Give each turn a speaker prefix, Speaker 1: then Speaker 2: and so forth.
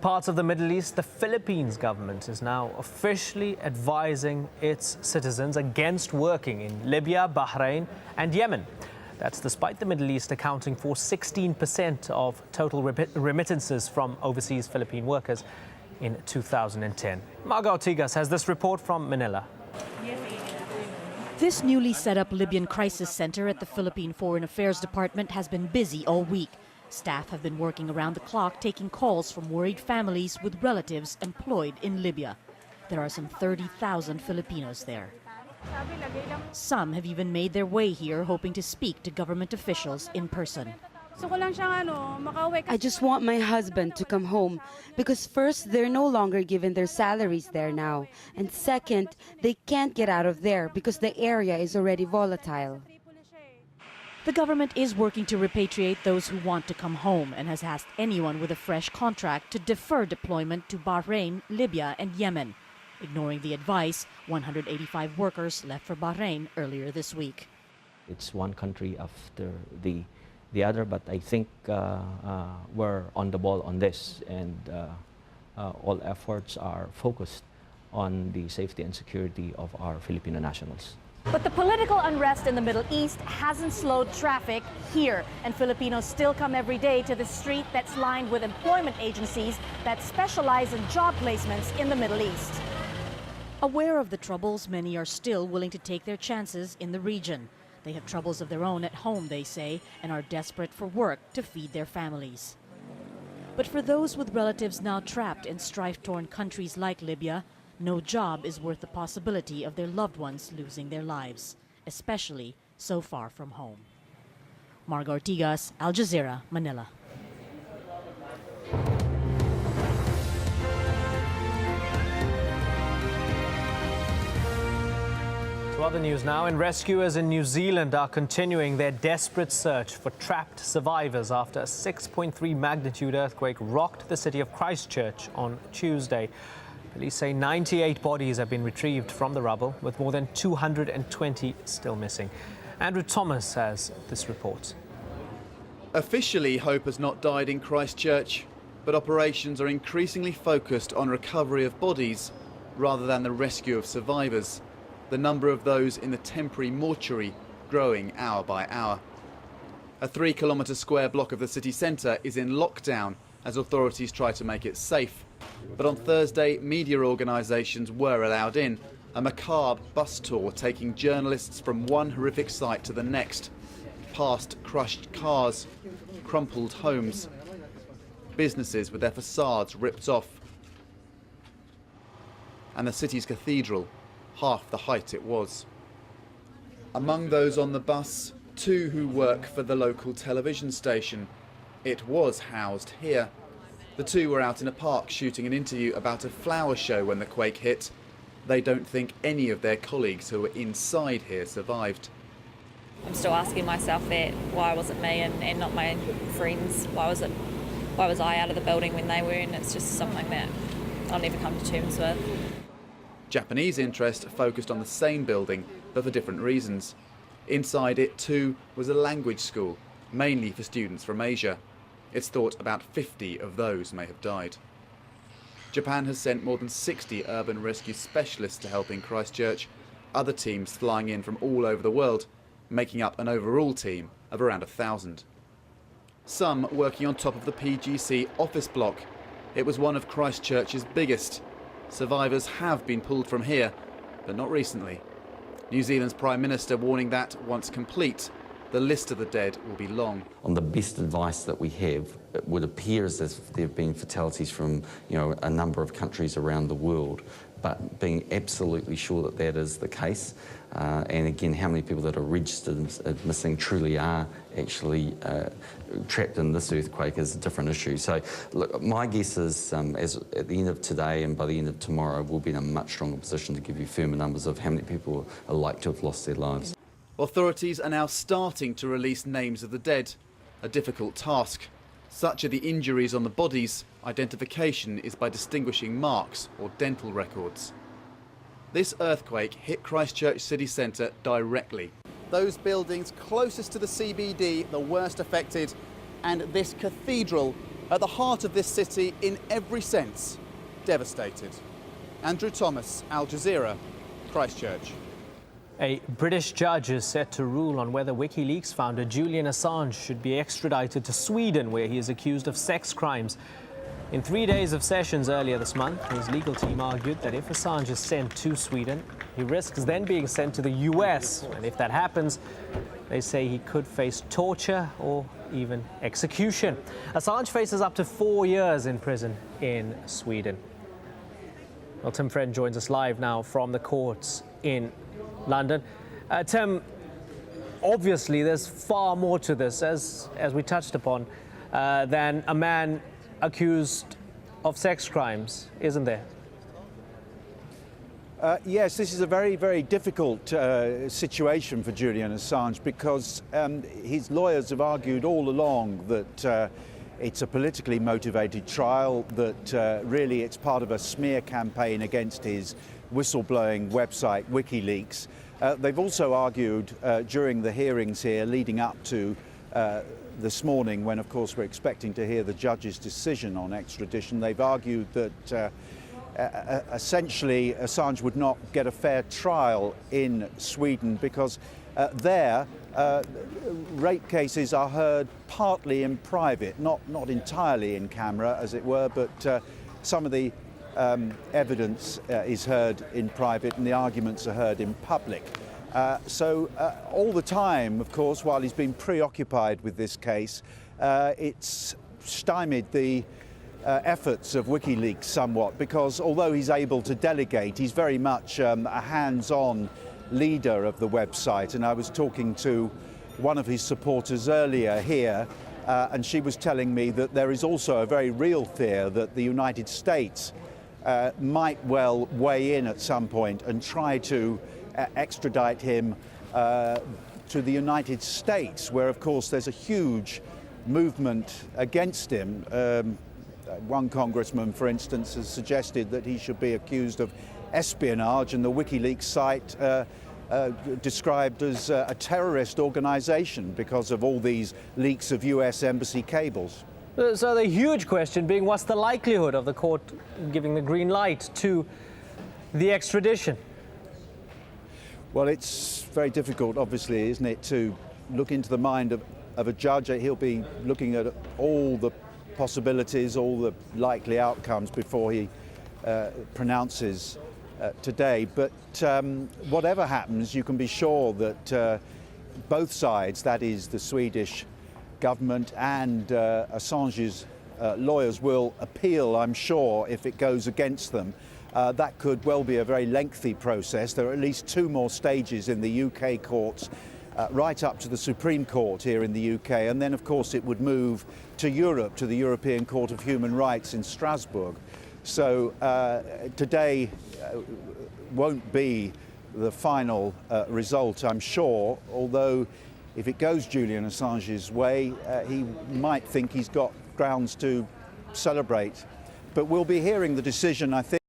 Speaker 1: parts of the Middle East, the Philippines government is now officially advising its citizens against working in Libya, Bahrain and Yemen. That's despite the Middle East accounting for 16% of total remittances from overseas Philippine workers in 2010. Margot Tigas has this report from Manila.
Speaker 2: This newly set up Libyan crisis center at the Philippine Foreign Affairs Department has been busy all week. Staff have been working around the clock taking calls from worried families with relatives employed in Libya. There are some 30,000 Filipinos there. Some have even made their way here hoping to speak to government officials in person.
Speaker 3: I just want my husband to come home because first, they're no longer given their salaries there now. And second, they can't get out of there because the area is already volatile.
Speaker 2: The government is working to repatriate those who want to come home and has asked anyone with a fresh contract to defer deployment to Bahrain, Libya and Yemen. Ignoring the advice, 185 workers left for Bahrain earlier this week.
Speaker 4: It's one country after the other, but I think we're on the ball on this, and all efforts are focused on the safety and security of our Filipino nationals.
Speaker 5: But the political unrest in the Middle East hasn't slowed traffic here, and Filipinos still come every day to the street that's lined with employment agencies that specialize in job placements in the Middle East.
Speaker 2: Aware of the troubles, many are still willing to take their chances in the region. They have troubles of their own at home, they say, and are desperate for work to feed their families. But for those with relatives now trapped in strife-torn countries like Libya, no job is worth the possibility of their loved ones losing their lives, especially so far from home. Margot Tigas, AlJazeera, Manila.
Speaker 1: To other news now, and rescuers in New Zealand are continuing their desperate search for trapped survivors after a 6.3 magnitude earthquake rocked the city of Christchurch on Tuesday. Police say 98 bodies have been retrieved from the rubble, with more than 220 still missing. Andrew Thomas has this report.
Speaker 6: Officially, hope has not died in Christchurch, but operations are increasingly focused on recovery of bodies rather than the rescue of survivors. The number of those in the temporary mortuary growing hour by hour. A 3-kilometre square block of the city centre is in lockdown as authorities try to make it safe. But on Thursday, media organisations were allowed in, a macabre bus tour taking journalists from one horrific site to the next, past crushed cars, crumpled homes, businesses with their facades ripped off, and the city's cathedral, half the height it was. Among those on the bus, 2 who work for the local television station. It was housed here. The 2 were out in a park shooting an interview about a flower show when the quake hit. They don't think any of their colleagues who were inside here survived.
Speaker 7: I'm still asking myself that, why was it me and not my friends? Why was I out of the building when they were? And it's just something that I'll never come to terms with.
Speaker 6: Japanese interest focused on the same building, but for different reasons. Inside it too was a language school, mainly for students from Asia. It's thought about 50 of those may have died. Japan has sent more than 60 urban rescue specialists to help in Christchurch, other teams flying in from all over the world, making up an overall team of around 1,000. Some working on top of the PGC office block. It was one of Christchurch's biggest. Survivors have been pulled from here, but not recently. New Zealand's Prime Minister warning that, once complete, the list of the dead will be long.
Speaker 8: On the best advice that we have, it would appear as if there have been fatalities from, a number of countries around the world, but being absolutely sure that that is the case, and again, how many people that are registered as missing truly are actually trapped in this earthquake is a different issue. So, look, my guess is as at the end of today and by the end of tomorrow, we'll be in a much stronger position to give you firmer numbers of how many people are like to have lost their lives.
Speaker 6: Authorities are now starting to release names of the dead, a difficult task. Such are the injuries on the bodies, identification is by distinguishing marks or dental records. This earthquake hit Christchurch city centre directly. Those buildings closest to the CBD, the worst affected, and this cathedral at the heart of this city in every sense, devastated. Andrew Thomas, AlJazeera, Christchurch.
Speaker 1: A British judge is set to rule on whether WikiLeaks founder Julian Assange should be extradited to Sweden, where he is accused of sex crimes. In 3 days of sessions earlier this month, his legal team argued that if Assange is sent to Sweden, he risks then being sent to the US. And if that happens, they say he could face torture or even execution. Assange faces up to 4 years in prison in Sweden. Well, Tim Friend joins us live now from the courts in London. Tim, obviously there's far more to this, as we touched upon, than a man accused of sex crimes, isn't there?
Speaker 9: Yes, this is a very, very difficult situation for Julian Assange because his lawyers have argued all along that it's a politically motivated trial, that really it's part of a smear campaign against his whistleblowing website WikiLeaks. They've also argued during the hearings here leading up to this morning, when of course we're expecting to hear the judge's decision on extradition, they've argued that essentially Assange would not get a fair trial in Sweden because there rape cases are heard partly in private, not entirely in camera as it were, but some of the evidence is heard in private and the arguments are heard in public. So all the time, of course, while he's been preoccupied with this case, it's stymied the efforts of WikiLeaks somewhat, because although he's able to delegate, he's very much a hands-on leader of the website. And I was talking to one of his supporters earlier here, and she was telling me that there is also a very real fear that the United States might well weigh in at some point and try to extradite him to the United States, where of course there's a huge movement against him. One congressman, for instance, has suggested that he should be accused of espionage, and the WikiLeaks site described as a terrorist organization because of all these leaks of US embassy cables.
Speaker 1: So the huge question being, what's the likelihood of the court giving the green light to the extradition?
Speaker 9: Well, it's very difficult, obviously, isn't it, to look into the mind of a judge. He'll be looking at all the possibilities, all the likely outcomes before he pronounces today. But whatever happens, you can be sure that both sides, that is the Swedish government and Assange's lawyers, will appeal, I'm sure, if it goes against them. That could well be a very lengthy process. There are at least 2 more stages in the UK courts, right up to the Supreme Court here in the UK, and then of course it would move to Europe, to the European Court of Human Rights in Strasbourg. So today won't be the final result, I'm sure, although if it goes Julian Assange's way, he might think he's got grounds to celebrate. But we'll be hearing the decision, I think.